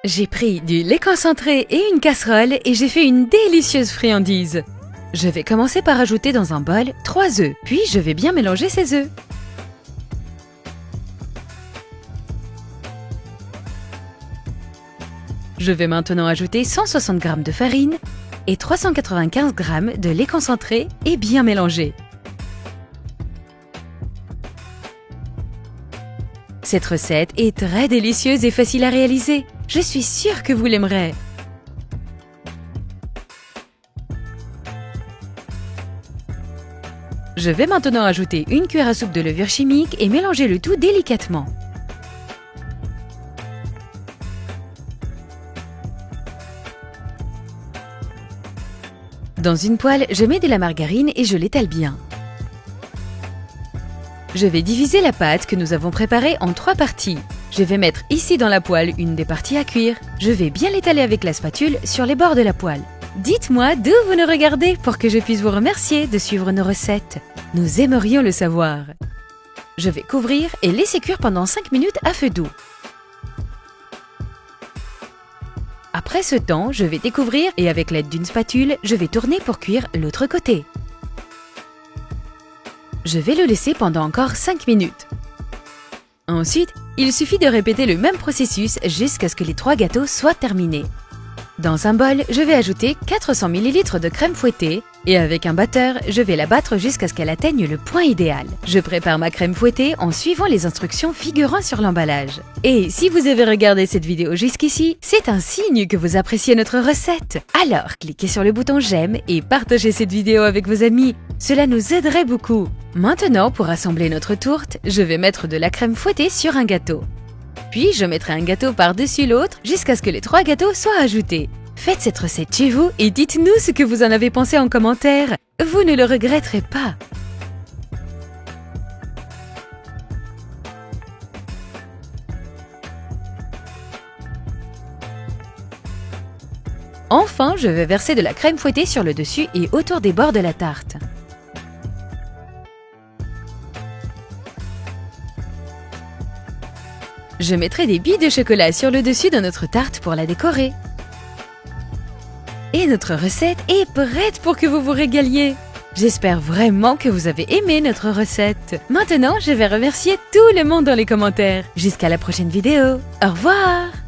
J'ai pris du lait concentré et une casserole et j'ai fait une délicieuse friandise. Je vais commencer par ajouter dans un bol 3 œufs, puis je vais bien mélanger ces œufs. Je vais maintenant ajouter 160 g de farine et 395 g de lait concentré et bien mélanger. Cette recette est très délicieuse et facile à réaliser. Je suis sûre que vous l'aimerez. Je vais maintenant ajouter une cuillère à soupe de levure chimique et mélanger le tout délicatement. Dans une poêle, je mets de la margarine et je l'étale bien. Je vais diviser la pâte que nous avons préparée en 3 parties. Je vais mettre ici dans la poêle une des parties à cuire. Je vais bien l'étaler avec la spatule sur les bords de la poêle. Dites-moi d'où vous nous regardez pour que je puisse vous remercier de suivre nos recettes. Nous aimerions le savoir. Je vais couvrir et laisser cuire pendant 5 minutes à feu doux. Après ce temps, je vais découvrir et avec l'aide d'une spatule, je vais tourner pour cuire l'autre côté. Je vais le laisser pendant encore 5 minutes. Ensuite, il suffit de répéter le même processus jusqu'à ce que les 3 gâteaux soient terminés. Dans un bol, je vais ajouter 400 ml de crème fouettée et avec un batteur, je vais la battre jusqu'à ce qu'elle atteigne le point idéal. Je prépare ma crème fouettée en suivant les instructions figurant sur l'emballage. Et si vous avez regardé cette vidéo jusqu'ici, c'est un signe que vous appréciez notre recette. Alors, cliquez sur le bouton j'aime et partagez cette vidéo avec vos amis. Cela nous aiderait beaucoup. Maintenant, pour assembler notre tourte, je vais mettre de la crème fouettée sur un gâteau. Puis, je mettrai un gâteau par-dessus l'autre jusqu'à ce que les 3 gâteaux soient ajoutés. Faites cette recette chez vous et dites-nous ce que vous en avez pensé en commentaire. Vous ne le regretterez pas. Enfin, je vais verser de la crème fouettée sur le dessus et autour des bords de la tarte. Je mettrai des billes de chocolat sur le dessus de notre tarte pour la décorer. Et notre recette est prête pour que vous vous régaliez. J'espère vraiment que vous avez aimé notre recette. Maintenant, je vais remercier tout le monde dans les commentaires. Jusqu'à la prochaine vidéo. Au revoir!